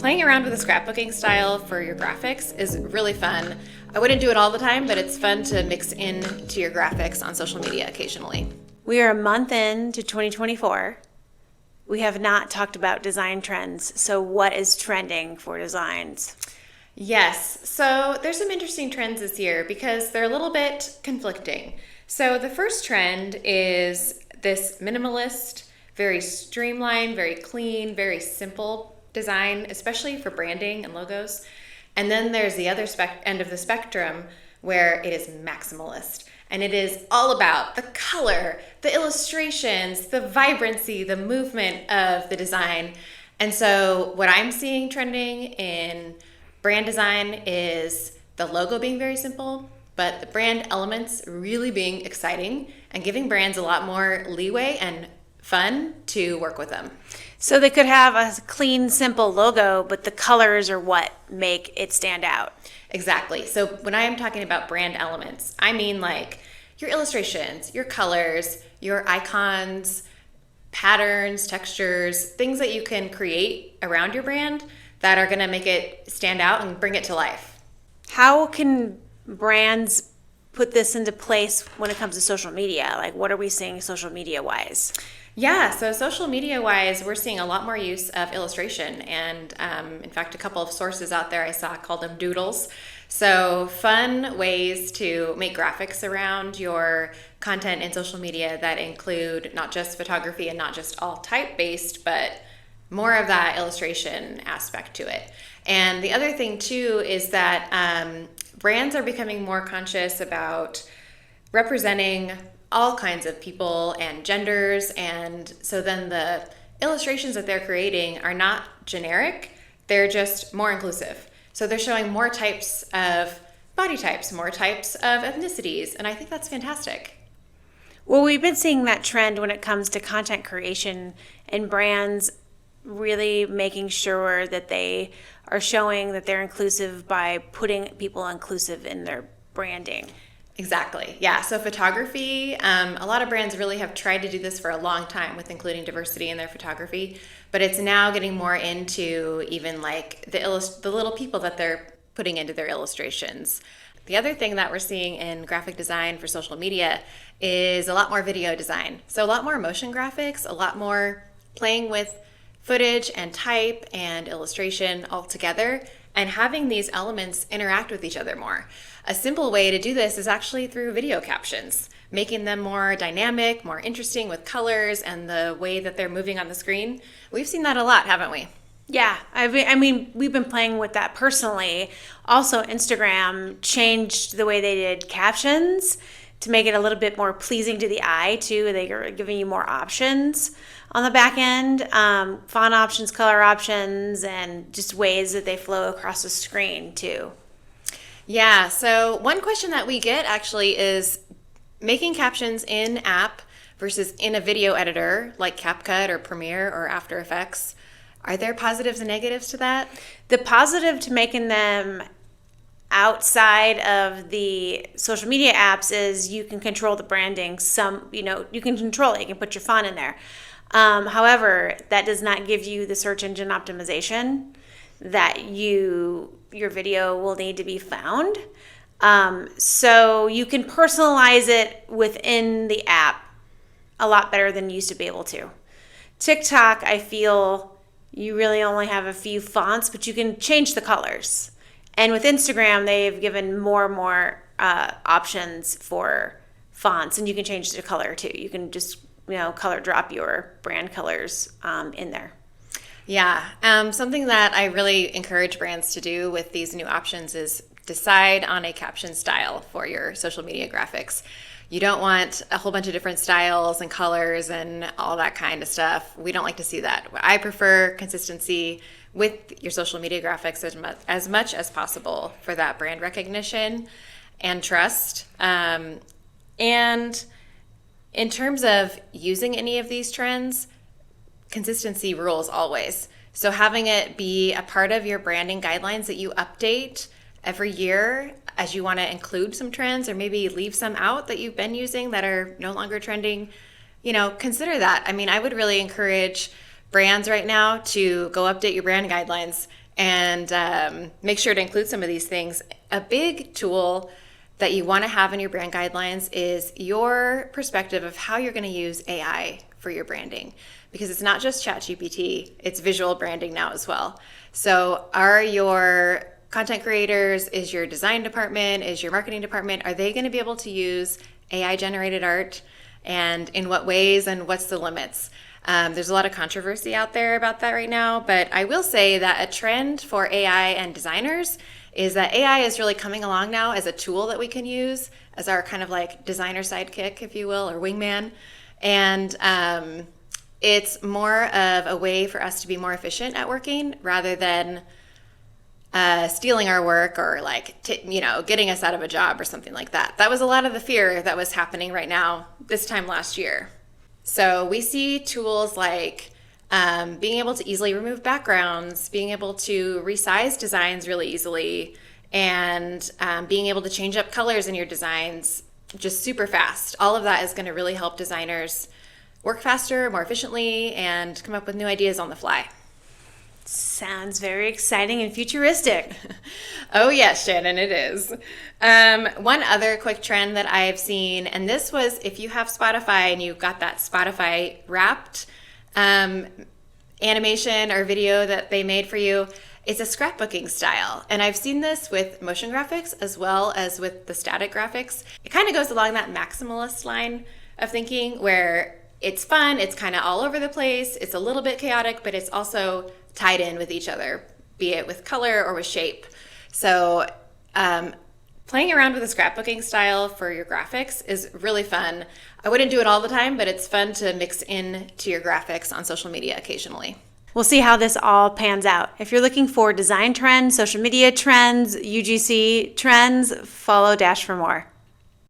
Playing around with a scrapbooking style for your graphics is really fun. I wouldn't do it all the time, but it's fun to mix into your graphics on social media occasionally. We are a month into 2024. We have not talked about design trends. So what is trending for designs? Yes, so there's some interesting trends this year because they're a little bit conflicting. So the first trend is this minimalist, very streamlined, very clean, very simple design, especially for branding and logos. And then there's the other end of the spectrum where it is maximalist. And it is all about the color, the illustrations, the vibrancy, the movement of the design. And so what I'm seeing trending in brand design is the logo being very simple, but the brand elements really being exciting and giving brands a lot more leeway and fun to work with them. So they could have a clean, simple logo, but the colors are what make it stand out. Exactly. So when I am talking about brand elements, I mean like your illustrations, your colors, your icons, patterns, textures, things that you can create around your brand that are going to make it stand out and bring it to life. How can brands put this into place when it comes to social media? Like, what are we seeing social media wise? Yeah, so social media wise, we're seeing a lot more use of illustration. And in fact, a couple of sources out there I saw called them doodles. So fun ways to make graphics around your content in social media that include not just photography and not just all type-based, but more of that illustration aspect to it. And the other thing too is that brands are becoming more conscious about representing all kinds of people and genders, and so then the illustrations that they're creating are not generic, they're just more inclusive. So they're showing more types of body types, more types of ethnicities, and I think that's fantastic. Well, we've been seeing that trend when it comes to content creation and brands really making sure that they are showing that they're inclusive by putting people inclusive in their branding. Exactly. Yeah. So photography, a lot of brands really have tried to do this for a long time with including diversity in their photography, but it's now getting more into even like the little people that they're putting into their illustrations. The other thing that we're seeing in graphic design for social media is a lot more video design. So a lot more motion graphics, a lot more playing with footage and type and illustration all together, and having these elements interact with each other more. A simple way to do this is actually through video captions, making them more dynamic, more interesting with colors and the way that they're moving on the screen. We've seen that a lot, haven't we? Yeah, I mean, we've been playing with that personally. Also, Instagram changed the way they did captions to make it a little bit more pleasing to the eye, too. They are giving you more options on the back end, font options, color options, and just ways that they flow across the screen, too. Yeah, so one question that we get actually is making captions in app versus in a video editor like CapCut or Premiere or After Effects. Are there positives and negatives to that? The positive to making them outside of the social media apps is you can control the branding. You can control it. You can put your font in there. However, that does not give you the search engine optimization that your video will need to be found. So you can personalize it within the app a lot better than you used to be able to. TikTok, I feel you really only have a few fonts, but you can change the colors. And with Instagram, they've given more and more options for fonts, and you can change the color too. You can just color drop your brand colors in there. Yeah, something that I really encourage brands to do with these new options is decide on a caption style for your social media graphics. You don't want a whole bunch of different styles and colors and all that kind of stuff. We don't like to see that. I prefer consistency with your social media graphics as much as possible for that brand recognition and trust. And in terms of using any of these trends, consistency rules always. So having it be a part of your branding guidelines that you update every year as you want to include some trends or maybe leave some out that you've been using that are no longer trending, consider that. I mean, I would really encourage brands right now to go update your brand guidelines and make sure to include some of these things. A big tool that you want to have in your brand guidelines is your perspective of how you're going to use AI for your branding, because it's not just ChatGPT, it's visual branding now as well. So are your content creators, is your design department, is your marketing department, are they going to be able to use AI generated art, and in what ways, and what's the limits? There's a lot of controversy out there about that right now, but I will say that a trend for AI and designers is that AI is really coming along now as a tool that we can use as our kind of like designer sidekick, if you will, or wingman. And it's more of a way for us to be more efficient at working rather than stealing our work or like, getting us out of a job or something like that. That was a lot of the fear that was happening right now this time last year. So we see tools like being able to easily remove backgrounds, being able to resize designs really easily, and being able to change up colors in your designs just super fast. All of that is going to really help designers work faster, more efficiently, and come up with new ideas on the fly. Sounds very exciting and futuristic. Oh yes, Shannon, it is. One other quick trend that I've seen, and this was if you have Spotify and you've got that Spotify Wrapped animation or video that they made for you, it's a scrapbooking style. And I've seen this with motion graphics as well as with the static graphics. It kind of goes along that maximalist line of thinking where it's fun, it's kind of all over the place, it's a little bit chaotic, but it's also tied in with each other, be it with color or with shape. So playing around with a scrapbooking style for your graphics is really fun. I wouldn't do it all the time, but it's fun to mix in to your graphics on social media occasionally. We'll see how this all pans out. If you're looking for design trends, social media trends, UGC trends, follow Dash for more.